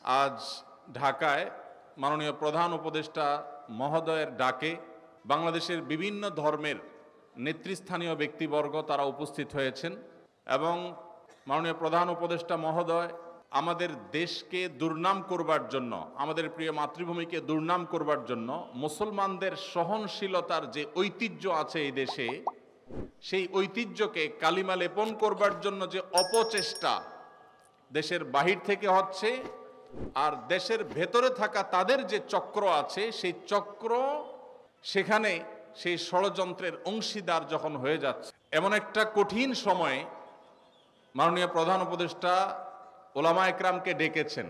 আজ ঢাকায় মাননীয় প্রধান উপদেষ্টা মহোদয়ের ডাকে বাংলাদেশের বিভিন্ন ধর্মের নেতৃস্থানীয় ব্যক্তিবর্গ তারা উপস্থিত হয়েছেন এবং মাননীয় প্রধান উপদেষ্টা মহোদয় আমাদের দেশকে দুর্নাম করবার জন্য, আমাদের প্রিয় মাতৃভূমিকে দুর্নাম করবার জন্য মুসলমানদের সহনশীলতার যে ঐতিহ্য আছে এই দেশে, সেই ঐতিহ্যকে কালিমা লেপন করবার জন্য যে অপচেষ্টা দেশের বাহির থেকে হচ্ছে, আর দেশের ভেতরে থাকা তাদের যে চক্র আছে সেই চক্র সেখানে সেই ষড়যন্ত্রের অংশীদার যখন হয়ে যাচ্ছে, এমন একটা কঠিন সময়ে মাননীয় প্রধান উপদেষ্টা ওলামা একরামকে ডেকেছেন।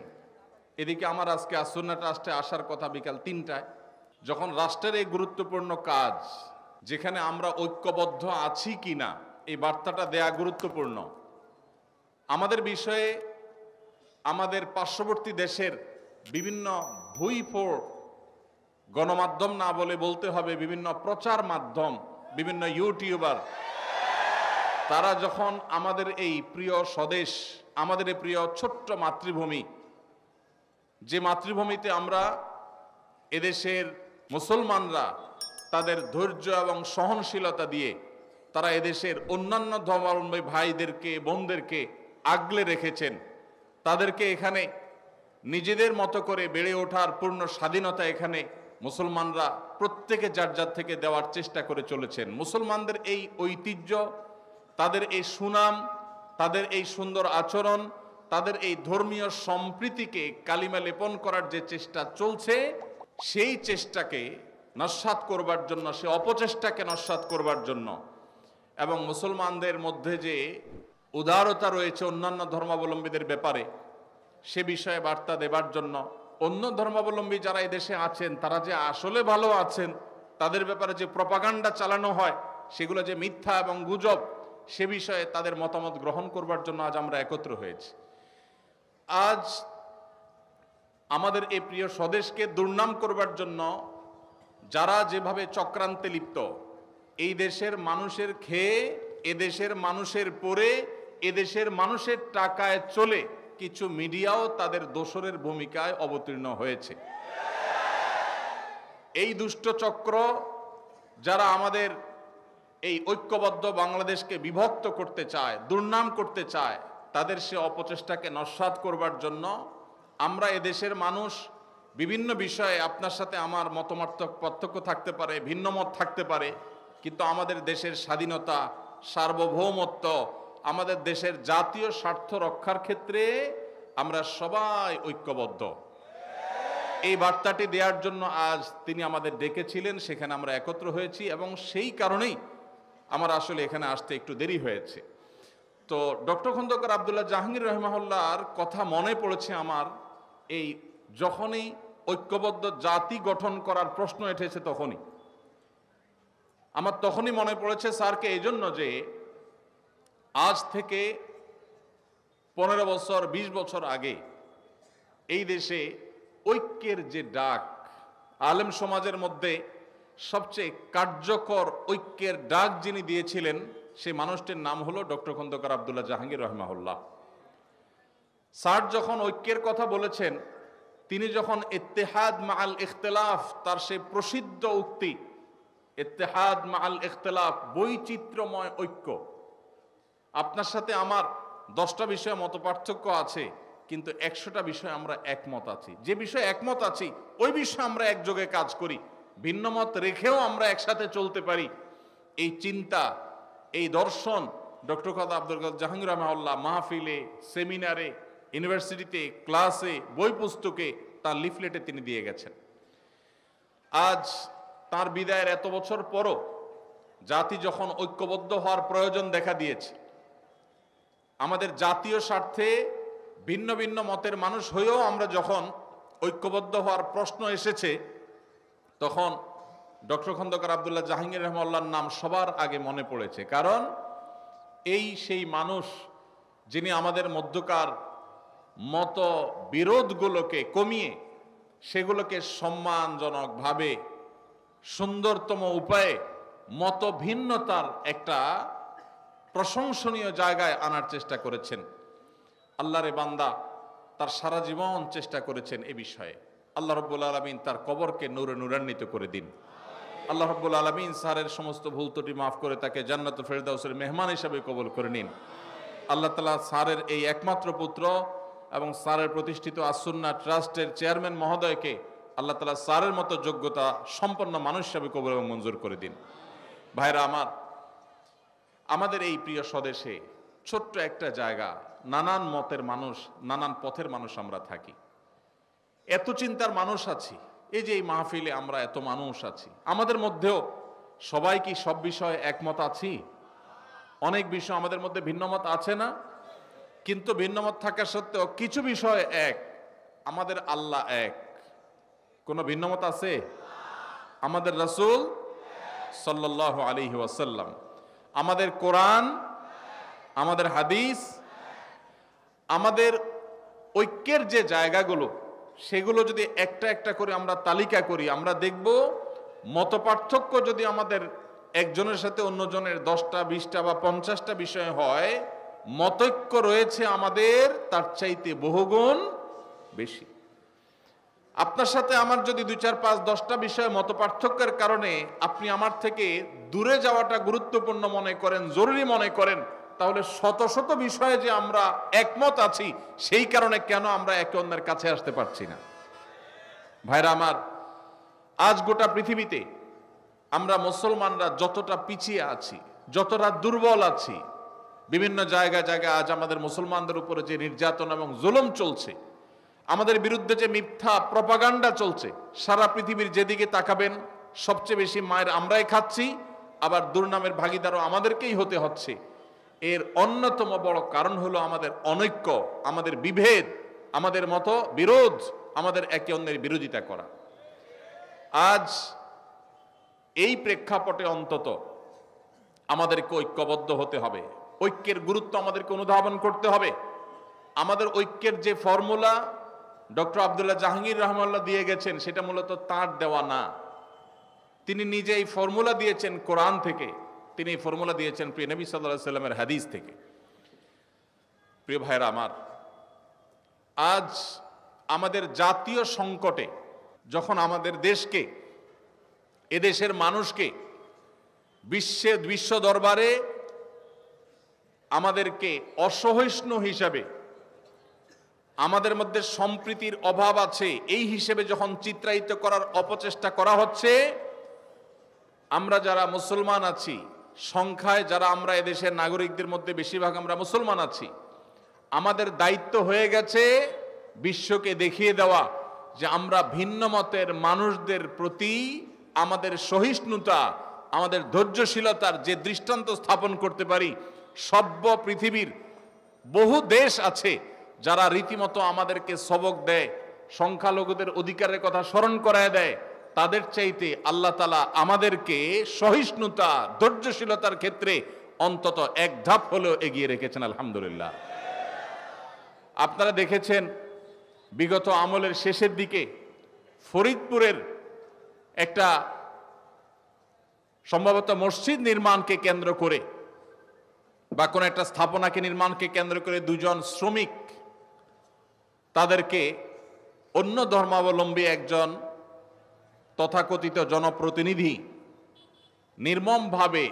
এদিকে আমার আজকে আসুন্নাহ ট্রাস্টে আসার কথা বিকাল ৩টায়, যখন রাষ্ট্রের এই গুরুত্বপূর্ণ কাজ যেখানে আমরা ঐক্যবদ্ধ আছি কিনা এই বার্তাটা দেয়া গুরুত্বপূর্ণ। আমাদের বিষয়ে আমাদের পার্শ্ববর্তী দেশের বিভিন্ন ভুইফোড় গণমাধ্যম, না বলে বলতে হবে বিভিন্ন প্রচার মাধ্যম, বিভিন্ন ইউটিউবার, তারা যখন আমাদের এই প্রিয় স্বদেশ, আমাদের এই প্রিয় ছোট্ট মাতৃভূমি, যে মাতৃভূমিতে আমরা এদেশের মুসলমানরা তাদের ধৈর্য এবং সহনশীলতা দিয়ে তারা এদেশের অন্যান্য ধর্মাবলম্বী ভাইদেরকে বোনদেরকে আগলে রেখেছেন, তাদেরকে এখানে নিজেদের মতো করে বেড়ে ওঠার পূর্ণ স্বাধীনতা এখানে মুসলমানরা প্রত্যেকে যার যার থেকে দেওয়ার চেষ্টা করে চলেছেন। মুসলমানদের এই ঐতিহ্য, তাদের এই সুনাম, তাদের এই সুন্দর আচরণ, তাদের এই ধর্মীয় সম্প্রীতিকে কালিমা লেপন করার যে চেষ্টা চলছে, সেই চেষ্টাকে নস্যাৎ করবার জন্য, সে অপচেষ্টাকে নস্যাৎ করবার জন্য এবং মুসলমানদের মধ্যে যে উদারতা রয়েছে অন্যান্য ধর্মাবলম্বীদের ব্যাপারে সে বিষয়ে বার্তা দেবার জন্য, অন্য ধর্মাবলম্বী যারা এদেশে আছেন তারা যে আসলে ভালো আছেন, তাদের ব্যাপারে যে প্রপাগান্ডা চালানো হয় সেগুলো যে মিথ্যা এবং গুজব, সে বিষয়ে তাদের মতামত গ্রহণ করবার জন্য আজ আমরা একত্র হয়েছি। আজ আমাদের এই প্রিয় স্বদেশকে দুর্নাম করবার জন্য যারা যেভাবে চক্রান্তে লিপ্ত, এই দেশের মানুষের খেয়ে, এদেশের মানুষের পরে, এদেশের মানুষের টাকায় চলে কিছু মিডিয়াও তাদের দোসরের ভূমিকায় অবতীর্ণ হয়েছে। এই দুষ্ট চক্র যারা আমাদের এই ঐক্যবদ্ধ বাংলাদেশকে বিভক্ত করতে চায়, দুর্নাম করতে চায়, তাদের সে অপচেষ্টাকে নস্যাৎ করবার জন্য আমরা এদেশের মানুষ বিভিন্ন বিষয়ে, আপনার সাথে আমার মতামত পার্থক্য থাকতে পারে, ভিন্ন মত থাকতে পারে, কিন্তু আমাদের দেশের স্বাধীনতা, সার্বভৌমত্ব, আমাদের দেশের জাতীয় স্বার্থ রক্ষার ক্ষেত্রে আমরা সবাই ঐক্যবদ্ধ। এই বার্তাটি দেওয়ার জন্য আজ তিনি আমাদের ডেকেছিলেন, সেখানে আমরা একত্র হয়েছি এবং সেই কারণেই আমার আসলে এখানে আসতে একটু দেরি হয়েছে। তো ডক্টর খন্দকার আব্দুল্লাহ জাহাঙ্গীর রহমাহুল্লাহর কথা মনে পড়েছে আমার, এই যখনই ঐক্যবদ্ধ জাতি গঠন করার প্রশ্ন উঠেছে তখনই মনে পড়েছে স্যারকে, এই জন্য যে আজ থেকে 15 বছর 20 বছর আগে এই দেশে ঐক্যের যে ডাক, আলেম সমাজের মধ্যে সবচেয়ে কার্যকর ঐক্যের ডাক যিনি দিয়েছিলেন, সেই মানুষটির নাম হলো ডক্টর খন্দকার আব্দুল্লাহ জাহাঙ্গীর রহমাহুল্লাহ। স্যার যখন ঐক্যের কথা বলেছেন, তিনি যখন ইত্তেহাদ মাআল ইখতিলাফ, তার সেই প্রসিদ্ধ উক্তি ইত্তেহাদ মাআল ইখতিলাফ, বৈচিত্র্যময় ঐক্য, আপনার সাথে আমার 10টা বিষয়ে মতপার্থক্য আছে কিন্তু 100টা বিষয়ে আমরা একমত আছি, যে বিষয়ে একমত আছি ওই বিষয়ে আমরা একযোগে কাজ করি, ভিন্ন মত রেখেও আমরা একসাথে চলতে পারি, এই চিন্তা, এই দর্শন ডক্টর খন্দকার আব্দুল জাহাঙ্গীর রহমাহুল্লাহ মাহফিলে, সেমিনারে, ইউনিভার্সিটিতে, ক্লাসে, বই পুস্তকে, তার লিফলেটে তিনি দিয়ে গেছেন। আজ তার বিদায়ের এত বছর পরও জাতি যখন ঐক্যবদ্ধ হওয়ার প্রয়োজন দেখা দিয়েছে, আমাদের জাতীয় স্বার্থে ভিন্ন ভিন্ন মতের মানুষ হয়েও আমরা যখন ঐক্যবদ্ধ হওয়ার প্রশ্ন এসেছে, তখন ডক্টর খন্দকার আব্দুল্লাহ জাহাঙ্গীর রহমাহুল্লাহর নাম সবার আগে মনে পড়েছে। কারণ এই সেই মানুষ যিনি আমাদের মধ্যকার মত বিরোধগুলোকে কমিয়ে সেগুলোকে সম্মানজনকভাবে সুন্দরতম উপায়ে মত ভিন্নতার একটা প্রশংসনীয় জায়গায় আনার চেষ্টা করেছেন। আল্লাহরে বান্দা, তার সারা জীবন চেষ্টা করেছেন এ বিষয়ে। আল্লাহ রাব্বুল আলামিন তার কবরকে নূরে নূরান্বিত করে দিন। আল্লাহ রাব্বুল আলামিন স্যারের সমস্ত ভুল ত্রুটি মাফ করে তাকে জান্নাতুল ফেরদাউসের মেহমান হিসেবে কবুল করে নিন। আল্লাহ তাআলা স্যারের এই একমাত্র পুত্র এবং স্যারের প্রতিষ্ঠিত আস-সুন্নাহ ট্রাস্টের চেয়ারম্যান মহোদয়কে আল্লাহ তাআলা স্যারের মতো যোগ্যতা সম্পন্ন মানুষ হিসেবে কবুল এবং মঞ্জুর করে দিন। ভাইরা আমার, আমাদের এই প্রিয় স্বদেশে ছোট্ট একটা জায়গা, নানান মতের মানুষ, নানান পথের মানুষ আমরা থাকি, এত চিন্তার মানুষ আছি। এই যে এই মাহফিলে আমরা এত মানুষ আছি, আমাদের মধ্যেও সবাই কি সব বিষয়ে একমত আছি? অনেক বিষয় আমাদের মধ্যে ভিন্নমত আছে না? কিন্তু ভিন্নমত থাকা সত্ত্বেও কিছু বিষয় এক, আমাদের আল্লাহ এক। কোনো ভিন্নমত আছে? আমাদের রাসূল সাল্লাল্লাহু আলাইহি ওয়াসাল্লাম, আমাদের কোরআন, আমাদের হাদিস, আমাদের ঐক্যের যে জায়গাগুলো, সেগুলো যদি একটা একটা করে আমরা তালিকা করি, আমরা দেখব মতপার্থক্য যদি আমাদের একজনের সাথে অন্যজনের 10টা 20টা বা 50টা বিষয় হয়, মতৈক্য রয়েছে আমাদের তার চাইতে বহুগুণ বেশি। আপনার সাথে আমার যদি 2 4 5 10টা বিষয়ে মতপার্থক্যের কারণে আপনি আমার থেকে দূরে যাওয়াটা গুরুত্বপূর্ণ মনে করেন, জরুরি মনে করেন, তাহলে শত শত বিষয়ে যে আমরা একমত আছি, সেই কারণে কেন আমরা একে অন্যের কাছে আসতে পারছি না? ভাইরা আমার, আজ গোটা পৃথিবীতে আমরা মুসলমানরা যতটা পিছিয়ে আছি, যতটা দুর্বল আছি, বিভিন্ন জায়গায় জায়গায় আজ আমাদের মুসলমানদের উপরে যে নির্যাতন এবং জুলুম চলছে, আমাদের বিরুদ্ধে যে মিথ্যা প্রপাগান্ডা চলছে, সারা পৃথিবীর যেদিকে তাকাবেন সবচেয়ে বেশি মায়ের আমরাই খাচ্ছি, আবার দুর্নামের ভাগীদারও আমাদেরকেই হতে হচ্ছে। এর অন্যতম বড় কারণ হলো আমাদের অনৈক্য, আমাদের বিভেদ, আমাদের মতো বিরোধ, আমাদের একে অন্যের বিরোধিতা করা। আজ এই প্রেক্ষাপটে অন্তত আমাদেরকে ঐক্যবদ্ধ হতে হবে, ঐক্যের গুরুত্ব আমাদেরকে অনুধাবন করতে হবে। আমাদের ঐক্যের যে ফর্মুলা ডক্টর আব্দুল্লাহ জাহাঙ্গীর রহমাল্লাহ দিয়ে গেছেন, সেটা মূলত তাঁর দেওয়া না। তিনি নিজে এই ফর্মুলা দিয়েছেন কোরআন থেকে, তিনি এই ফর্মুলা দিয়েছেন প্রিয় নবী সাল্লাল্লাহু আলাইহি সাল্লামের হাদিস থেকে। প্রিয় ভাইরা আমার, আজ আমাদের জাতীয় সংকটে যখন আমাদের দেশকে, এদেশের মানুষকে বিশ্ব দরবারে আমাদেরকে অসহিষ্ণু হিসাবে, আমাদের মধ্যে সম্প্রীতির অভাব আছে এই হিসেবে যখন চিত্রায়িত করার অপচেষ্টা করা হচ্ছে, আমরা যারা মুসলমান আছি, সংখ্যায় যারা আমরা এদেশের নাগরিকদের মধ্যে বেশিরভাগ আমরা মুসলমান আছি, আমাদের দায়িত্ব হয়ে গেছে বিশ্বকে দেখিয়ে দেওয়া যে আমরা ভিন্ন মতের মানুষদের প্রতি আমাদের সহিষ্ণুতা, আমাদের ধৈর্যশীলতার যে দৃষ্টান্ত স্থাপন করতে পারি। সভ্য পৃথিবীর বহু দেশ আছে যারা রীতিমতো আমাদেরকে সবক দেয়, সংখ্যালঘুদের অধিকারের কথা স্মরণ করায় দেয়। তাদের চাইতে আল্লাহ তাআলা আমাদেরকে সহিষ্ণুতা, ধৈর্যশীলতার ক্ষেত্রে অন্তত এক ধাপ হলেও এগিয়ে রেখেছেন, আলহামদুলিল্লাহ। আপনারা দেখেছেন বিগত আমলের শেষের দিকে ফরিদপুরের একটা সম্ভবত মসজিদ নির্মাণকে কেন্দ্র করে বা কোনো একটা স্থাপনাকে নির্মাণকে কেন্দ্র করে দুজন শ্রমিক, তাদেরকে অন্য ধর্মাবলম্বী একজন তথাকথিত জনপ্রতিনিধি নির্মমভাবে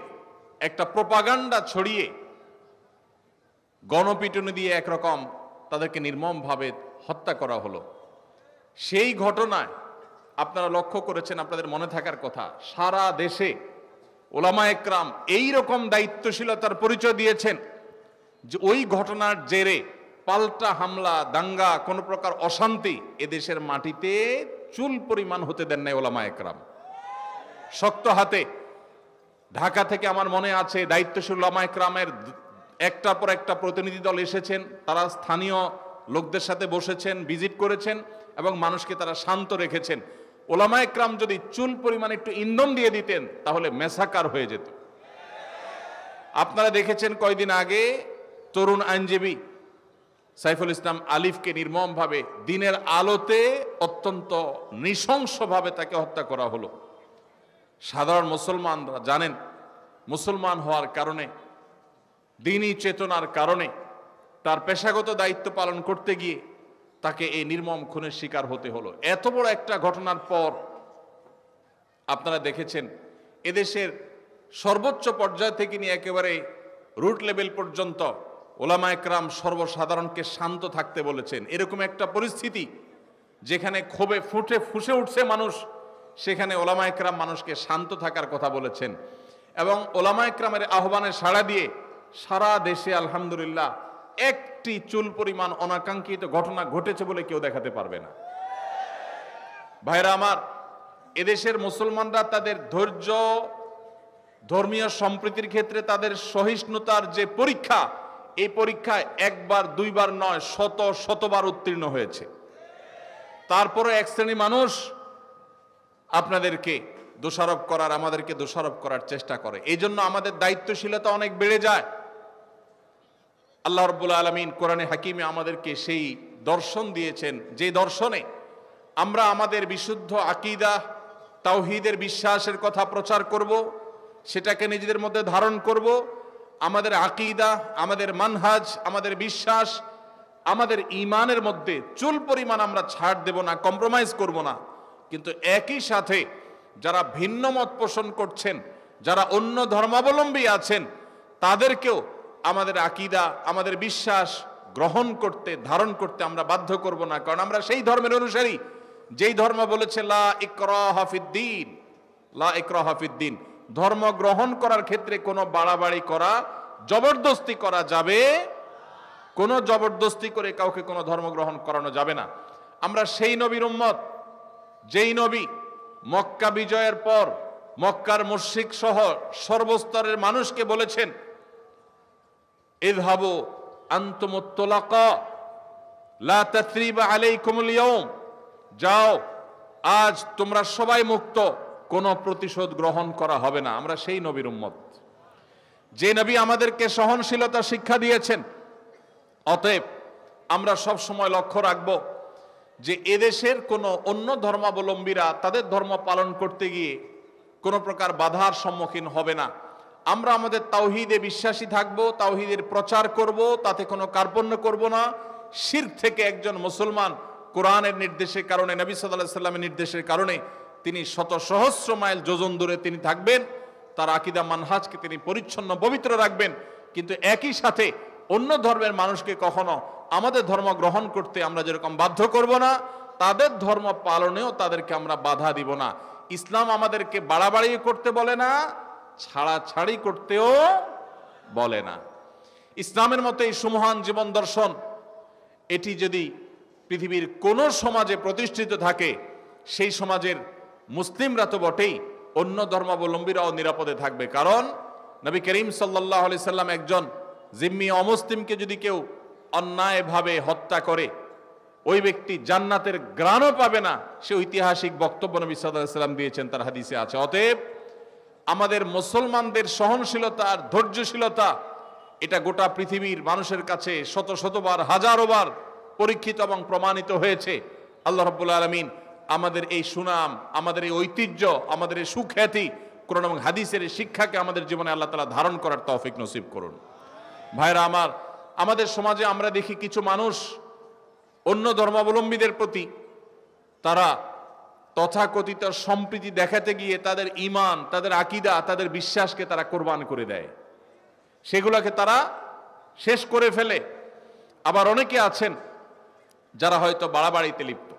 একটা প্রপাগান্ডা ছড়িয়ে গণপিটুনি দিয়ে একরকম তাদেরকে নির্মমভাবে হত্যা করা হলো। সেই ঘটনায় আপনারা লক্ষ্য করেছেন, আপনাদের মনে থাকার কথা, সারা দেশে ওলামায়ে কেরাম এইরকম দায়িত্বশীলতার পরিচয় দিয়েছেন যে ওই ঘটনার জেরে পাল্টা হামলা, দাঙ্গা, কোনো প্রকার অশান্তি এদেশের মাটিতে চুল পরিমাণ হতে দেন নাই ওলামায়ে কেরাম। শক্ত হাতে ঢাকা থেকে আমার মনে আছে দায়িত্বশীল ওলামায়ে কেরামের একটার পর একটা প্রতিনিধি দল এসেছেন, তারা স্থানীয় লোকদের সাথে বসেছেন, ভিজিট করেছেন এবং মানুষকে তারা শান্ত রেখেছেন। ওলামায়ে কেরাম যদি চুল পরিমাণ একটু ইন্ধন দিয়ে দিতেন তাহলে মেসাকার হয়ে যেত। আপনারা দেখেছেন কয়দিন আগে তরুণ আইনজীবী সাইফুল ইসলাম আলিফকে নির্মমভাবে দিনের আলোতে অত্যন্ত নৃশংসভাবে তাকে হত্যা করা হলো। সাধারণ মুসলমানরা জানেন, মুসলমান হওয়ার কারণে, দ্বীনি চেতনার কারণে, তার পেশাগত দায়িত্ব পালন করতে গিয়ে তাকে এই নির্মম খুনের শিকার হতে হলো। এত বড় একটা ঘটনার পর আপনারা দেখেছেন এদেশের সর্বোচ্চ পর্যায় থেকে নিয়ে একেবারে রুট লেভেল পর্যন্ত ওলামা একরাম সর্বসাধারণকে শান্ত থাকতে বলেছেন। এরকম একটা পরিস্থিতি যেখানে ক্ষোভে ফুঁসে উঠছে মানুষ, সেখানে ওলামা একরাম মানুষকে শান্ত থাকার কথা বলেছেন। এবং ওলামা একরামের আহ্বানে সাড়া দিয়ে সারা দেশে আলহামদুলিল্লাহ একটি চুল পরিমাণ অনাকাঙ্ক্ষিত ঘটনা ঘটেছে বলে কেউ দেখাতে পারবে না। ভাইরা আমার, এদেশের মুসলমানরা তাদের ধৈর্য, ধর্মীয় সম্প্রীতির ক্ষেত্রে তাদের সহিষ্ণুতার যে পরীক্ষা, এই পরীক্ষায় একবার দুইবার নয় শতবার উত্তীর্ণ হয়েছে। তারপরে এক শ্রেণী মানুষ আপনাদেরকে দোষারোপ করার, আমাদেরকে দোষারোপ করার চেষ্টা করে। এই জন্য আমাদের দায়িত্বশীলতা অনেক বেড়ে যায়। আল্লাহ রাব্বুল আলামিন কোরআনে হাকিমে আমাদেরকে সেই দর্শন দিয়েছেন, যে দর্শনে আমরা আমাদের বিশুদ্ধ আকীদা, তাওহীদের বিশ্বাসের কথা প্রচার করব, সেটাকে নিজেদের মধ্যে ধারণ করব। আমাদের আকীদা, আমাদের মানহাজ, আমাদের বিশ্বাস, আমাদের ঈমানের মধ্যে চুল পরিমাণ আমরা ছাড় দেব না, কম্প্রোমাইজ করব না। কিন্তু একই সাথে যারা ভিন্ন মত পোষণ করছেন, যারা অন্য ধর্মাবলম্বী আছেন, তাদেরকেও আমাদের আকীদা, আমাদের বিশ্বাস গ্রহণ করতে, ধারণ করতে আমরা বাধ্য করব না। কারণ আমরা সেই ধর্মের অনুসারী যেই ধর্ম বলেছে লা ইকরাহা ফিদ্দীন, লা ইকরাহা ফিদ্দীন। ধর্ম গ্রহণ করার ক্ষেত্রে কোনো বাড়াবাড়ি করা, জবরদস্তি করা যাবে, কোনো জবরদস্তি করে কাউকে কোনো ধর্ম গ্রহণ করানো যাবে না। আমরা সেই নবীর উম্মত যেই নবী মক্কা বিজয়ের পর মক্কার মুশরিক সহ সর্বস্তরের মানুষকে বলেছেন ইযহাবু আনতুমুত তুলাকা লা তাসরিবা আলাইকুমুল ইয়াউম, যাও আজ তোমরা সবাই মুক্ত, কোনো প্রতিশোধ গ্রহণ করা হবে না। আমরা সেই নবীর উম্মত যে নবী আমাদেরকে সহনশীলতা শিক্ষা দিয়েছেন। অতএব আমরা সব সময় লক্ষ্য রাখব যে এদেশের কোনো অন্য ধর্মাবলম্বীরা তাদের ধর্ম পালন করতে গিয়ে কোনো প্রকার বাধার সম্মুখীন হবে না। আমরা আমাদের তাওহীদে বিশ্বাসী থাকব, তাওহীদের প্রচার করব, তাতে কোনো কার্পণ্য করব না। শিরক থেকে একজন মুসলমান কোরআনের নির্দেশের কারণে, নবী সাল্লাল্লাহু আলাইহি সাল্লামের নির্দেশের কারণে তিনি শত সহস্র মাইল যোজন দূরে তিনি থাকবেন, তার আকীদা মানহাজকে তিনি পরিচ্ছন্ন পবিত্র রাখবেন। কিন্তু একই সাথে অন্য ধর্মের মানুষকে কখনো আমাদের ধর্ম গ্রহণ করতে আমরা যেরকম বাধ্য করব না, তাদের ধর্ম পালনেও তাদেরকে আমরা বাধা দিব না। ইসলাম আমাদেরকে বাড়াবাড়ি করতে বলে না, ছাড়াছাড়ি করতেও বলে না। ইসলামের মতো এই সুমহান জীবন দর্শন, এটি যদি পৃথিবীর কোনো সমাজে প্রতিষ্ঠিত থাকে, সেই সমাজের মুসলিমরা তো বটেই, অন্য ধর্মাবলম্বীরাও নিরাপদে থাকবে। কারণ নবী করিম সাল্লাল্লাহু আলাইহি সাল্লাম একজন জিম্মি অমুসলিমকে যদি কেউ অন্যায়ভাবে হত্যা করে, ওই ব্যক্তি জান্নাতের ঘ্রাণও পাবে না। সে ঐতিহাসিক বক্তব্য নবী সাল্লাল্লাহু আলাইহি সাল্লাম দিয়েছেন, তার হাদিসে আছে। অতএব আমাদের মুসলমানদের সহনশীলতা আর ধৈর্যশীলতা, এটা গোটা পৃথিবীর মানুষের কাছে শতবার, হাজারোবার পরীক্ষিত এবং প্রমাণিত হয়েছে। আল্লাহ রাব্বুল আলামিন আমাদের এই সুনাম, আমাদের এই ঐতিহ্য, আমাদের এই সুখ্যাতি, কোরআন এবং হাদিসের শিক্ষাকে আমাদের জীবনে আল্লাহ তাআলা ধারণ করার তৌফিক নসিব করুন। ভাইরা আমার, আমাদের সমাজে আমরা দেখি কিছু মানুষ অন্য ধর্মাবলম্বীদের প্রতি তারা তথাকথিত সম্প্রীতি দেখাতে গিয়ে তাদের ঈমান, তাদের আকীদা, তাদের বিশ্বাসকে তারা কোরবান করে দেয়, সেগুলোকে তারা শেষ করে ফেলে। আবার অনেকে আছেন যারা হয়তো বাড়াবাড়িতে লিপ্ত।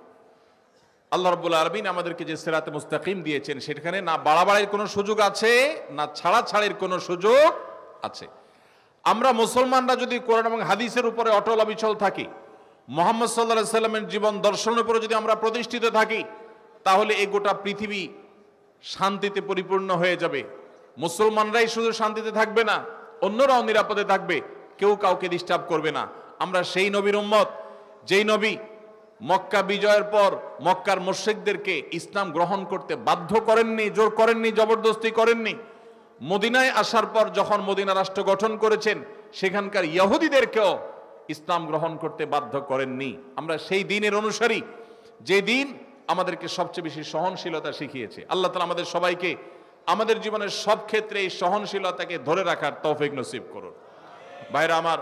আল্লাহ রাব্বুল আলামিন আমাদেরকে যে সিরাতে মুস্তাকিম দিয়েছেন, সেখানে না বাড়াবাড়ির কোনো সুযোগ আছে, না ছাড়াছাড়ির কোনো সুযোগ আছে। আমরা মুসলমানরা যদি কোরআন এবং হাদিসের উপরে অটল অবিচল থাকি, মুহাম্মদ সাল্লাল্লাহু আলাইহি সাল্লামের জীবন দর্শনের উপরে যদি আমরা প্রতিষ্ঠিত থাকি, তাহলে এই গোটা পৃথিবী শান্তিতে পরিপূর্ণ হয়ে যাবে। মুসলমানরাই শুধু শান্তিতে থাকবে না, অন্যরাও নিরাপদে থাকবে, কেউ কাউকে ডিস্টার্ব করবে না। আমরা সেই নবীর উম্মত যেই নবী মক্কা বিজয়ের পর মক্কার মুশরিকদেরকে ইসলাম গ্রহণ করতে বাধ্য করেননি, জোর করেননি, জবরদস্তি করেননি। মদিনায় আসার পর যখন মদিনা রাষ্ট্র গঠন করেছেন, সেখানকার ইহুদিদেরকেও ইসলাম গ্রহণ করতে বাধ্য করেননি। আমরা সেই দিনের অনুসারী, যে দিন আমাদেরকে সবচেয়ে বেশি সহনশীলতা শিখিয়েছে। আল্লাহ তাআলা আমাদের সবাইকে আমাদের জীবনের সব ক্ষেত্রে এই সহনশীলতাকে ধরে রাখার তৌফিক নসিব করুন। ভাইরা আমার,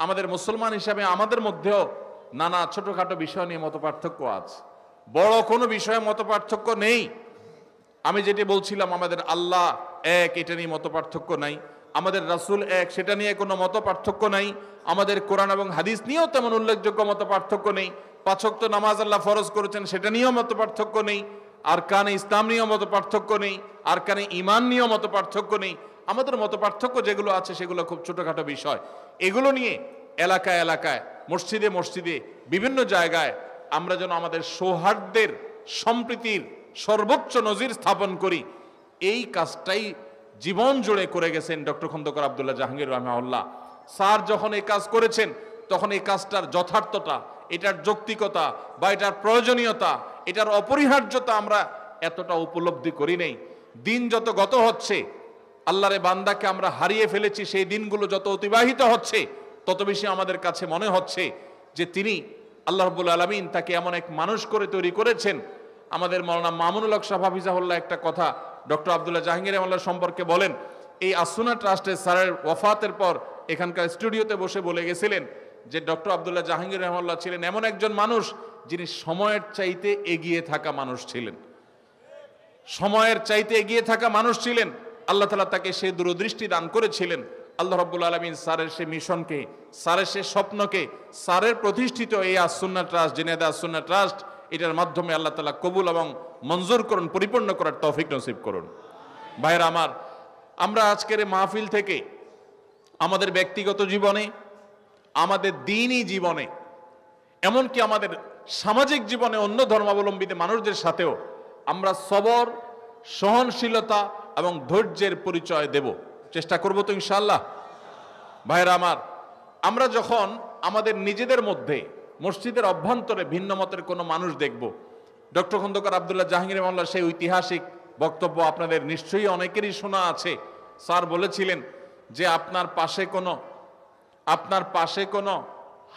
আমাদের মুসলমান হিসাবে আমাদের মধ্যেও নানা ছোটখাটো বিষয় নিয়ে মতপার্থক্য আছে, বড় কোনো বিষয়ে মতপার্থক্য নেই। আমি যেটি বলছিলাম, আমাদের আল্লাহ এক, এটা নিয়ে মতপার্থক্য নাই। আমাদের রাসূল এক, সেটা নিয়ে কোনো মতপার্থক্য নাই। আমাদের কোরআন এবং হাদিস নিয়েও তেমন উল্লেখযোগ্য মতপার্থক্য নেই। 5 ওয়াক্ত নামাজ আল্লাহ ফরজ করেছেন, সেটা নিয়েও মতপার্থক্য নেই। আরকানে ইসলাম নিয়েও মতপার্থক্য নেই। আরকানে ঈমান নিয়েও মতপার্থক্য নেই। আমাদের মতপার্থক্য যেগুলো আছে সেগুলো খুব ছোটখাটো বিষয়। এগুলো নিয়ে এলাকায় এলাকায়, মসজিদে মসজিদে, বিভিন্ন জায়গায় আমরা যেন আমাদের সৌহার্দ্যের, সম্প্রীতির সর্বোচ্চ নজির স্থাপন করি, এই কাজটাই জীবন জুড়ে করে গেছেন ডক্টর খন্দকার আব্দুল্লাহ জাহাঙ্গীর রাহিমাহুল্লাহ। স্যার যখন এই কাজ করেছেন, তখন এই কাজটার যথার্থতা, এটার যৌক্তিকতা বা এটার প্রয়োজনীয়তা, এটার অপরিহার্যতা আমরা এতটা উপলব্ধি করি নেই। দিন যত গত হচ্ছে, আল্লাহরে বান্দাকে আমরা হারিয়ে ফেলেছি, সেই দিনগুলো যত অতিবাহিত হচ্ছে, তত বেশি আমাদের কাছে মনে হচ্ছে যে তিনি, আল্লাহ রাব্বুল আলামিন, তাকে এমন এক মানুষ করে তৈরি করেছেন। আমাদের মাওলানা মামুনুল হক সাহেব হাফিজাহুল্লাহ একটা কথা ডক্টর আব্দুল্লাহ জাহাঙ্গীর রাহিমাহুল্লাহ সম্পর্কে বলেন। এই আসুনা ট্রাস্টের স্যারের ওয়াফাতের পর এখানকার স্টুডিওতে বসে বলে গেছিলেন যে ডক্টর আব্দুল্লাহ জাহাঙ্গীর রাহিমাহুল্লাহ ছিলেন এমন একজন মানুষ যিনি সময়ের চাইতে এগিয়ে থাকা মানুষ ছিলেন। সময়ের চাইতে এগিয়ে থাকা মানুষ ছিলেন। আল্লাহ তাআলা তাকে সে দূরদৃষ্টি দান করেছিলেন। আল্লাহ রাব্বুল আলামিন স্যারের সে মিশনকে, স্যারের সে স্বপ্নকে, স্যারের প্রতিষ্ঠিত এই আসুন্নাহ ট্রাস্ট, জেনেদা আসুন্নাহ ট্রাস্ট, এটার মাধ্যমে আল্লাহ তাআলা কবুল এবং মঞ্জুর করুন, পরিপূর্ণ করার তৌফিক নসিব করুন। ভাইরা আমার, আমরা আজকের এই মাহফিল থেকে আমাদের ব্যক্তিগত জীবনে, আমাদের দ্বীনি জীবনে, এমনকি আমাদের সামাজিক জীবনে অন্য ধর্মাবলম্বী মানুষদের সাথেও আমরা সবর, সহনশীলতা এবং ধৈর্যের পরিচয় দেব, চেষ্টা করব তো ইনশাআল্লাহ। ভাইরা আমার, আমরা যখন আমাদের নিজেদের মধ্যে মসজিদের অভ্যন্তরে ভিন্ন মতের কোনো মানুষ দেখব, ডক্টর খন্দকার আব্দুল্লাহ জাহাঙ্গীর রাহিমাহুল্লাহ সেই ঐতিহাসিক বক্তব্য আপনাদের নিশ্চয়ই অনেকেরই শোনা আছে। স্যার বলেছিলেন যে আপনার পাশে কোনো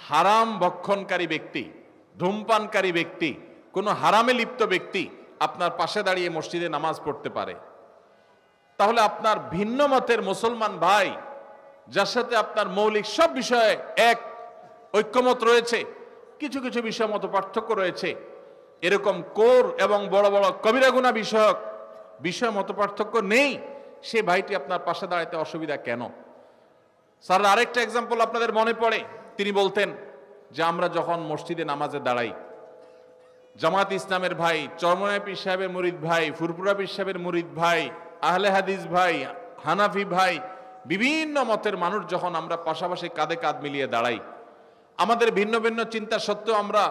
হারাম ভক্ষণকারী ব্যক্তি, ধূমপানকারী ব্যক্তি, কোনো হারামে লিপ্ত ব্যক্তি আপনার পাশে দাঁড়িয়ে মসজিদে নামাজ পড়তে পারে, তাহলে আপনার ভিন্ন মতের মুসলমান ভাই, যার সাথে আপনার মৌলিক সব বিষয়ে এক ঐক্যমত রয়েছে, কিছু কিছু বিষয় মত পার্থক্য রয়েছে, এরকম কোর এবং বড় বড় কবিরা গুনাহ বিষয় মত পার্থক্য নেই, সে ভাইটি আপনার পাশে দাঁড়াইতে অসুবিধা কেন? স্যার আরেকটা এক্সাম্পল আপনাদের মনে পড়ে, তিনি বলতেন যে আমরা যখন মসজিদে নামাজে দাঁড়াই, জামাত ইসলামের ভাই, চরমনাই পীর সাহেবের মুরিদ ভাই, ফুরফুরা পীর সাহেবের মুরিদ ভাই, আহলে হাদিস ভাই, হানাফি ভাই, বিভিন্ন মতের মানুষ যখন আমরা পাশাপাশি কাঁধে কাঁধ মিলিয়ে দাঁড়াই, আমাদের ভিন্ন ভিন্ন চিন্তা সত্ত্বেও আমরা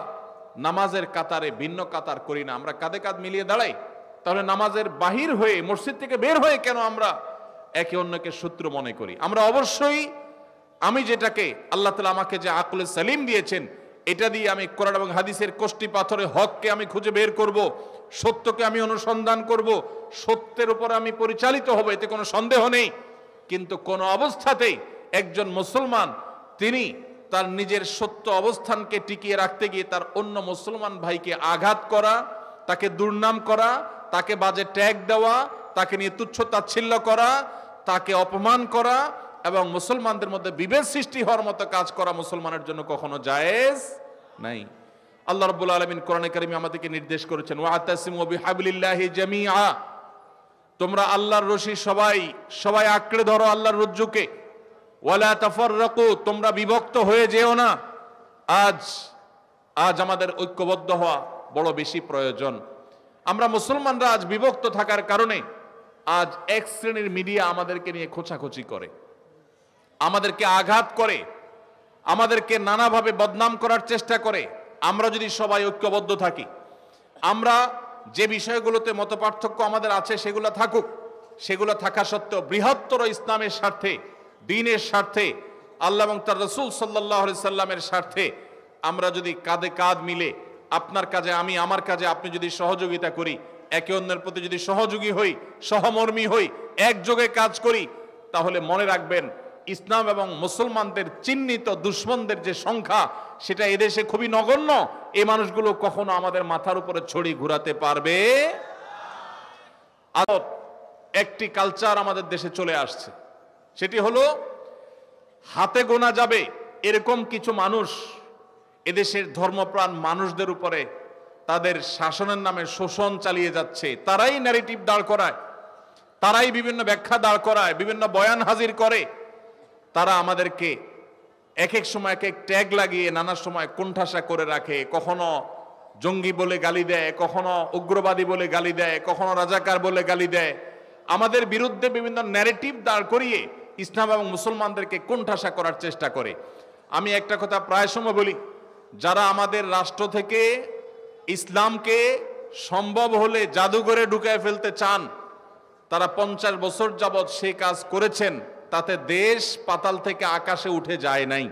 নামাজের কাতারে ভিন্ন কাতার করি না, আমরা কাঁধে কাঁধ মিলিয়ে দাঁড়াই, তাহলে নামাজের বাহির হয়ে, মসজিদ থেকে বের হয়ে কেন আমরা একে অন্যকে শত্রু মনে করি? আমরা অবশ্যই, আমি যেটাকে আল্লাহ তাআলা আমাকে যে আকলে সালিম দিয়েছেন, এটা দিয়ে আমি কোরআন এবং হাদিসের কষ্টি পাথরে হককে আমি খুঁজে বের করব, সত্যকে আমি অনুসন্ধান করব, সত্যের উপর আমি পরিচালিত হব, এতে কোনো সন্দেহ নেই। কিন্তু কোন অবস্থাতেই একজন মুসলমান তিনি তার নিজের সত্য অবস্থানকে টিকিয়ে রাখতে গিয়ে তার অন্য মুসলমান ভাইকে আঘাত করা, তাকে দুর্নাম করা, তাকে বাজে ট্যাগ দেওয়া, তাকে নিয়ে তুচ্ছ তাচ্ছিল্য করা, তাকে অপমান করা এবং মুসলমানদের মধ্যে বিভেদ সৃষ্টি হওয়ার মতো কাজ করা মুসলমানের জন্য কখনো জায়েজ নাই। আল্লাহ রাব্বুল আলামিন কোরআনে কারিমে আমাদেরকে নির্দেশ করেছেন, ওয়াতাসিমু বিহাবলিল্লাহি জামিআ, তোমরা আল্লাহর রশি সবাই আঁকড়ে ধরো আল্লাহর রজ্জুকে, ওয়ালা তাফাররাকু, তোমরা বিভক্ত হয়ে যেও না। আজ আমাদের ঐক্যবদ্ধ হওয়া বড় বেশি প্রয়োজন। আমরা মুসলমানরা আজ বিভক্ত থাকার কারণে আজ এক শ্রেণীর মিডিয়া আমাদেরকে নিয়ে খোঁচাখুচি করে, আমাদেরকে আঘাত করে, আমাদেরকে নানাভাবে বদনাম করার চেষ্টা করে। আমরা যদি সবাই ঐক্যবদ্ধ থাকি, আমরা যে বিষয়গুলোতে মতপার্থক্য আমাদের আছে সেগুলো থাকুক, সেগুলো থাকা সত্ত্বেও বৃহত্তর ইসলামের স্বার্থে, দ্বীনের স্বার্থে, আল্লাহ এবং তার রাসূল সাল্লাল্লাহু আলাইহি সাল্লামের স্বার্থে আমরা যদি কাঁধে কাঁধ মিলে, আপনার কাজে আমি, আমার কাজে আপনি যদি সহযোগিতা করি, একে অন্যের প্রতি যদি সহযোগী হই, সহমর্মী হই, একযোগে কাজ করি, তাহলে মনে রাখবেন ইসলাম এবং মুসলমানদের চিহ্নিত দুশ্মনদের যে সংখ্যা, সেটা এদেশে খুবই নগণ্য। এই মানুষগুলো কখনো আমাদের মাথার উপরে ছড়ি ঘুরাতে পারবে। একটি কালচার আমাদের দেশে চলে আসছে, সেটি হলো হাতে গোনা যাবে এরকম কিছু মানুষ এদেশের ধর্মপ্রাণ মানুষদের উপরে তাদের শাসনের নামে শোষণ চালিয়ে যাচ্ছে। তারাই ন্যারেটিভ দাঁড় করায়, তারাই বিভিন্ন ব্যাখ্যা দাঁড় করায়, বিভিন্ন বয়ান হাজির করে। তারা আমাদেরকে এক এক সময় এক এক ট্যাগ লাগিয়ে নানা সময় কোণঠাসা করে রাখে। কখনো জঙ্গি বলে গালি দেয়, কখনো উগ্রবাদী বলে গালি দেয়, কখনো রাজাকার বলে গালি দেয়। আমাদের বিরুদ্ধে বিভিন্ন ন্যারেটিভ দাঁড় করিয়ে ইসলাম এবং মুসলমানদেরকে কোণঠাসা করার চেষ্টা করে। আমি একটা কথা প্রায় সময় বলি, যারা আমাদের রাষ্ট্র থেকে ইসলামকে সম্ভব হলে জাদুঘরে ঢুকায় ফেলতে চান, তারা 50 বছর যাবৎ সেই কাজ করেছেন, তাতে দেশ পাতাল থেকে আকাশে উঠে যায় নাই।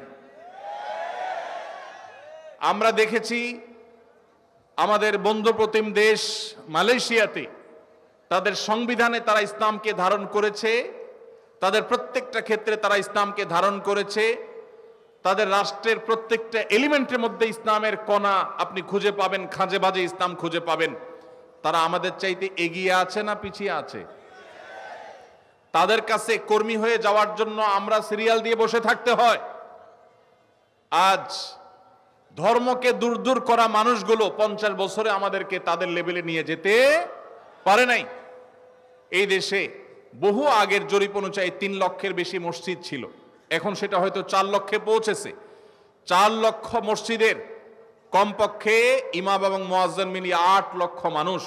আমরা দেখেছি আমাদের বন্ধুপ্রতিম দেশ মালয়েশিয়াতে তাদের সংবিধানে তারা ইসলামকে ধারণ করেছে, তাদের প্রত্যেকটা ক্ষেত্রে তারা ইসলামকে ধারণ করেছে। তাদের রাষ্ট্রের প্রত্যেকটা এলিমেন্টের মধ্যে ইসলামের কণা আপনি খুঁজে পাবেন, খাঁজে বাজে ইসলাম খুঁজে পাবেন। তারা আমাদের চাইতে এগিয়ে আছে না পিছিয়ে আছে? তাদের কাছে কর্মী হয়ে যাওয়ার জন্য আমরা সিরিয়াল দিয়ে বসে থাকতে হয়। আজ ধর্মকে দূর দূর করা মানুষগুলো 50 বছরে আমাদেরকে তাদের লেভেলে নিয়ে যেতে পারে নাই। এই দেশে বহু আগের জরিপ অনুযায়ী 3 লক্ষের বেশি মসজিদ ছিল, এখন সেটা হয়তো 4 লক্ষে পৌঁছেছে। 4 লক্ষ মসজিদের কমপক্ষে ইমাম এবং মুয়াজ্জিন মিলিয়ে 8 লক্ষ মানুষ,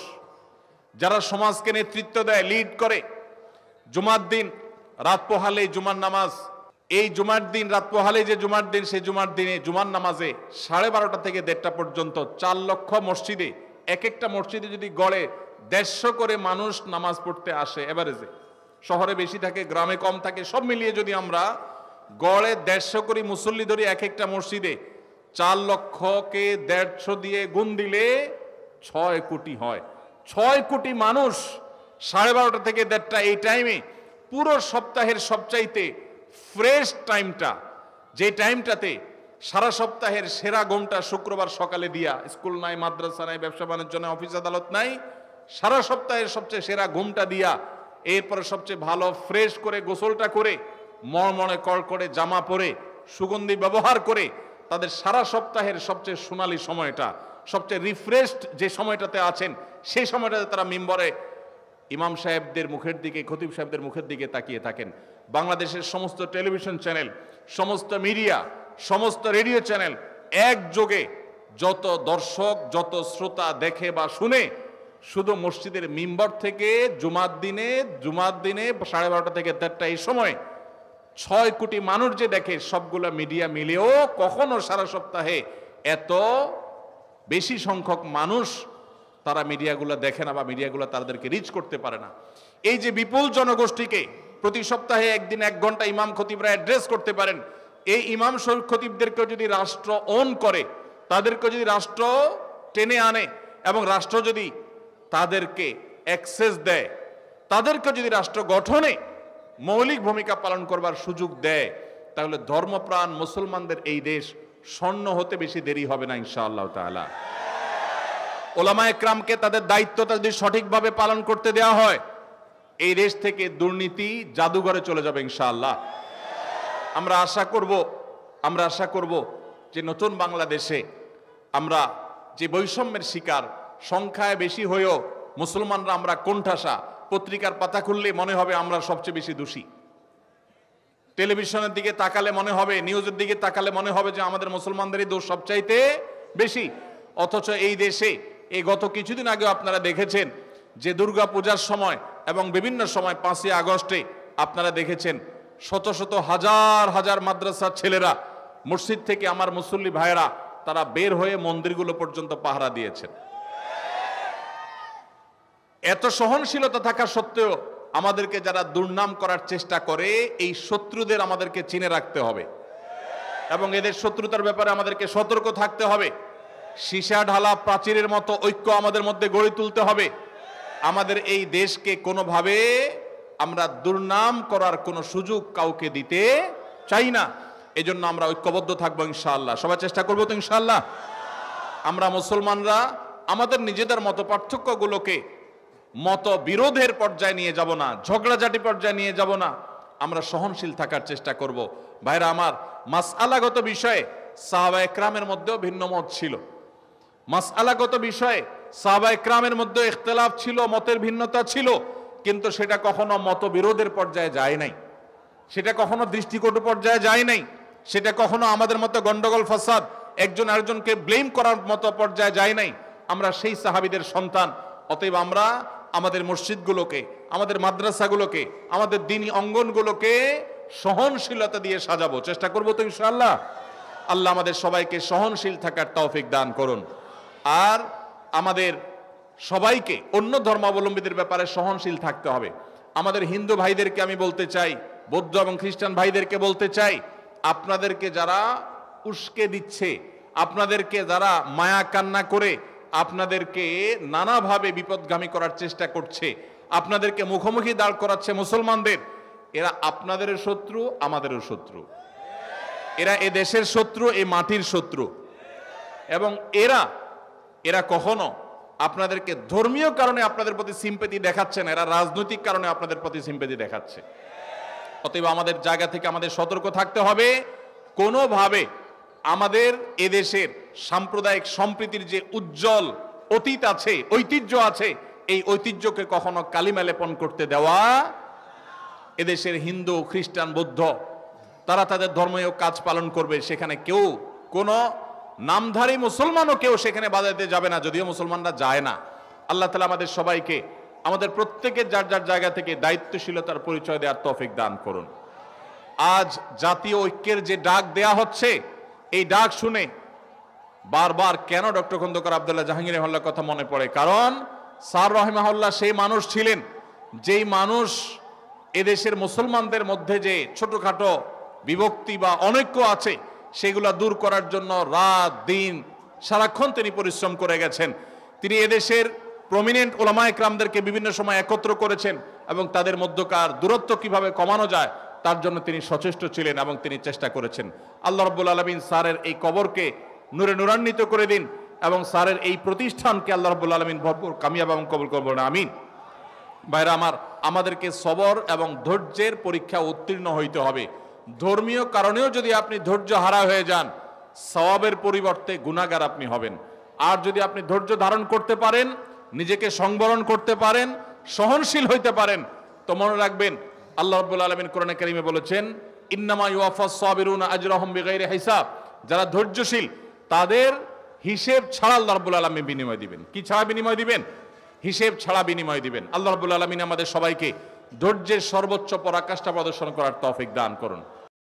যারা সমাজকে নেতৃত্ব দেয়, লিড করে। জুমার দিন রাত পোহালে জুমার নামাজ, এই জুমার দিন রাত পোহালে যে জুমার দিন, সেই জুমার দিনে জুমার নামাজে 12:30 থেকে 1:30 পর্যন্ত 4 লক্ষ মসজিদে, এক একটা মসজিদে যদি গড়ে 150 করে মানুষ নামাজ পড়তে আসে এভারেজে, শহরে বেশি থাকে গ্রামে কম থাকে, সব মিলিয়ে যদি আমরা গড়ে 150 করে মুসল্লি ধরি এক একটা মসজিদে, 4 লক্ষকে 150 দিয়ে গুণ দিলে 6 কোটি হয়। 6 কোটি মানুষ 12:30 থেকে 1:30 এই টাইমে, পুরো সপ্তাহের সবচাইতে ফ্রেশ টাইমটা, যে টাইমটাতে সারা সপ্তাহের সেরা ঘুমটা শুক্রবার সকালে দিয়া, স্কুল নাই, মাদ্রাসা নাই, ব্যবসা বাণিজ্য নাই, অফিস আদালত নাই, সারা সপ্তাহের সবচেয়ে সেরা ঘুমটা দিয়া এরপরে সবচেয়ে ভালো ফ্রেশ করে গোসলটা করে মনে করে জামা পরে সুগন্ধি ব্যবহার করে তাদের সারা সপ্তাহের সবচেয়ে সোনালী সময়টা, সবচেয়ে রিফ্রেশড যে সময়টাতে আছেন, সেই সময়টাতে তারা মিম্বরে ইমাম সাহেবদের মুখের দিকে, খতিব সাহেবদের মুখের দিকে তাকিয়ে থাকেন। বাংলাদেশের সমস্ত টেলিভিশন চ্যানেল, সমস্ত মিডিয়া, সমস্ত রেডিও চ্যানেল একযোগে যত দর্শক, যত শ্রোতা দেখে বা শুনে, শুধু মসজিদের মিম্বর থেকে জুমার দিনে 12:30 থেকে 1:30 এই সময় 6 কোটি মানুষ যে দেখে, সবগুলো মিডিয়া মিলেও কখনো সারা সপ্তাহে এত বেশি সংখ্যক মানুষ তারা মিডিয়াগুলো দেখে না বা মিডিয়াগুলো তাদেরকে রিচ করতে পারে না। এই যে বিপুল জনগোষ্ঠীকে প্রতি সপ্তাহে একদিন 1 ঘন্টা ইমাম খতিবরা অ্যাড্রেস করতে পারেন, এই ইমাম খতিবদেরকে যদি রাষ্ট্র অন করে, তাদেরকে যদি রাষ্ট্র টেনে আনে এবং রাষ্ট্র যদি তাদেরকে অ্যাক্সেস দেয়, তাদেরকে যদি রাষ্ট্র গঠনে মৌলিক ভূমিকা পালন করবার সুযোগ দেয়, তাহলে ধর্মপ্রাণ মুসলমানদের এই দেশ স্বর্ণ হতে বেশি দেরি হবে না ইনশাআল্লাহ তাআলা। ওলামায়ে কেরামকে তাদের দায়িত্বটা যদি সঠিকভাবে পালন করতে দেওয়া হয়, এই দেশ থেকে দুর্নীতি জাদুঘরে চলে যাবে ইনশাআল্লাহ। আমরা আশা করব যে নতুন বাংলাদেশে আমরা যে বৈষম্যের শিকার, সংখ্যায় বেশি হয়েও মুসলমানরা আমরা কোণঠাসা, পত্রিকার পাতা খুললে মনে হবে আমরা সবচেয়ে বেশি দোষী, টেলিভিশনের দিকে তাকালে মনে হবে, নিউজের দিকে তাকালে মনে হবে যে আমাদের মুসলমানদেরই দোষ সবচাইতে বেশি। অথচ এই দেশে এই গত কিছুদিন আগে আপনারা দেখেছেন যে দুর্গা পূজার সময় এবং বিভিন্ন সময় 5ই আগস্টে আপনারা দেখেছেন শত শত হাজার হাজার মাদ্রাসার ছেলেরা মসজিদ থেকে, আমার মুসল্লি ভাইয়েরা, তারা বের হয়ে মন্দিরগুলো পর্যন্ত পাহারা দিয়েছেন। এত সহনশীলতা থাকা সত্ত্বেও আমাদেরকে যারা দুর্নাম করার চেষ্টা করে, এই শত্রুদের আমাদেরকে চিনে রাখতে হবে এবং এদের শত্রুতার ব্যাপারে আমাদেরকে সতর্ক থাকতে হবে। সীসা ঢালা প্রাচীরের মতো ঐক্য আমাদের মধ্যে গড়ে তুলতে হবে। আমাদের এই দেশকে কোনোভাবে আমরা দুর্নাম করার কোনো সুযোগ কাউকে দিতে চাই না। এজন্য আমরা ঐক্যবদ্ধ থাকবো ইনশাআল্লাহ। সবাই চেষ্টা করবো তো ইনশাআল্লাহ। আমরা মুসলমানরা আমাদের নিজেদের মত পার্থক্যগুলোকে মত বিরোধের পর্যায়ে নিয়ে যাব না, ঝগড়াঝাটি পর্যায়ে নিয়ে যাব না, আমরা সহনশীল থাকার চেষ্টা করব। ভাইরা আমার, মাসআলাগত বিষয়ে সাহাবা একরামের মধ্যেও ভিন্ন মত ছিল, মাসআলাগত বিষয়ে সাহাবা একরামের মধ্যে ইখতিলাফ ছিল, মতের ভিন্নতা ছিল, কিন্তু সেটা কখনো মতবিরোধের পর্যায়ে যায় নাই, সেটা কখনো দৃষ্টিকটু পর্যায়ে যায় নাই, সেটা কখনো আমাদের মতো গন্ডগোল ফাসাদ একজন আরেকজনকে ব্লেম করার মতো পর্যায়ে যায় নাই। আমরা সেই সাহাবীদের সন্তান, অতএব আমরা আমাদের মসজিদগুলোকে, আমাদের মাদ্রাসাগুলোকে, আমাদের দ্বীনি অঙ্গনগুলোকে সহনশীলতা দিয়ে সাজাবো, চেষ্টা করবো তো ইনশাআল্লাহ। আল্লাহ আমাদের সবাইকে সহনশীল থাকার তৌফিক দান করুন। আর আমাদের সবাইকে অন্য ধর্মাবলম্বীদের ব্যাপারে সহনশীল থাকতে হবে। আমাদের হিন্দু ভাইদেরকে আমি বলতে চাই, বৌদ্ধ এবং খ্রিস্টান ভাইদেরকে বলতে চাই, আপনাদেরকে যারা উস্কে দিচ্ছে, আপনাদেরকে যারা মায়া কান্না করে আপনাদেরকে নানাভাবে বিপদগামী করার চেষ্টা করছে, আপনাদেরকে মুখোমুখি দাঁড় করাচ্ছে মুসলমানদের, এরা আপনাদেরও শত্রু, আমাদেরও শত্রু, এরা এ দেশের শত্রু, এই মাটির শত্রু। এবং এরা কখনো আপনাদেরকে ধর্মীয় কারণে আপনাদের প্রতি সিম্পেথি দেখাচ্ছে না, এরা রাজনৈতিক কারণে আপনাদের প্রতি সিম্পেথি দেখাচ্ছে। অতএব আমাদের জায়গা থেকে আমাদের সতর্ক থাকতে হবে, কোনোভাবে আমাদের এদেশের সাম্প্রদায়িক সম্প্রীতির যে উজ্জ্বল অতীত আছে, ঐতিহ্য আছে, এই ঐতিহ্যকে কখনো কালিমা লেপন করতে দেওয়া। এদেশের হিন্দু, খ্রিস্টান, বৌদ্ধ তারা তাদের ধর্মীয় কাজ পালন করবে, সেখানে কেউ কোনো নামধারী মুসলমানও কেউ সেখানে বাজাইতে যাবে না, যদিও মুসলমানরা যায় না। আল্লাহ তাআলা আমাদের সবাইকে, আমাদের প্রত্যেকের যার যার জায়গা থেকে দায়িত্বশীলতার পরিচয় দেওয়ার তৌফিক দান করুন। আজ জাতীয় ঐক্যের যে ডাক দেয়া হচ্ছে, এই ডাক শুনে বারবার কেন ডক্টর খন্দকার আব্দুল্লাহ জাহাঙ্গীর রহমাহুল্লাহর কথা মনে পড়ে? কারণ স্যার রহিমাহুল্লাহ সেই মানুষ ছিলেন, যেই মানুষ এদেশের মুসলমানদের মধ্যে যে ছোটখাটো বিভক্তি বা অনৈক্য আছে সেগুলো দূর করার জন্য রাত দিন সারাক্ষণ তিনি পরিশ্রম করে গেছেন। তিনি এদেশের প্রমিনেন্ট ওলামায়ে কেরামদেরকে বিভিন্ন সময় একত্র করেছেন এবং তাদের মধ্যকার দূরত্ব কিভাবে কমানো যায় তার জন্য তিনি সচেষ্ট ছিলেন এবং তিনি চেষ্টা করেছেন। আল্লাহ রাব্বুল আলামিন স্যারের এই কবরকে নূরে নূরান্বিত করে দিন এবং স্যারের এই প্রতিষ্ঠানকে আল্লাহ রাব্বুল আলামিন ভরপুর কামিয়াব এবং কবুল করবেন, আমিন। ভাইরা আমার, আমাদেরকে সবর এবং ধৈর্যের পরীক্ষা উত্তীর্ণ হইতে হবে। ধর্মীয় কারণেও যদি আপনি ধৈর্য হারা হয়ে যান, সওয়াবের পরিবর্তে গুনাহগার আপনি হবেন। আর যদি আপনি ধৈর্য ধারণ করতে পারেন, নিজেকে সংবরণ করতে পারেন, সহনশীল হইতে পারেন, তো মনে রাখবেন আল্লাহ রাব্বুল আলামিন কোরআনে কারীমে বলেছেন, ইন্নামা ইউওয়াফাস সাবিরুনা আজরাহুম বিগাইরি হিসাব। যারা ধৈর্যশীল তাদের হিসেব ছাড়া আল্লাহ রাব্বুল আলামিন বিনিময় দিবেন। কি ছাড়া বিনিময় দিবেন? হিসেব ছাড়া বিনিময় দিবেন। আল্লাহ রাব্বুল আলামিন আমাদের সবাইকে ধৈর্যের সর্বোচ্চ পরাকাষ্ঠা প্রদর্শন করার তৌফিক দান করুন।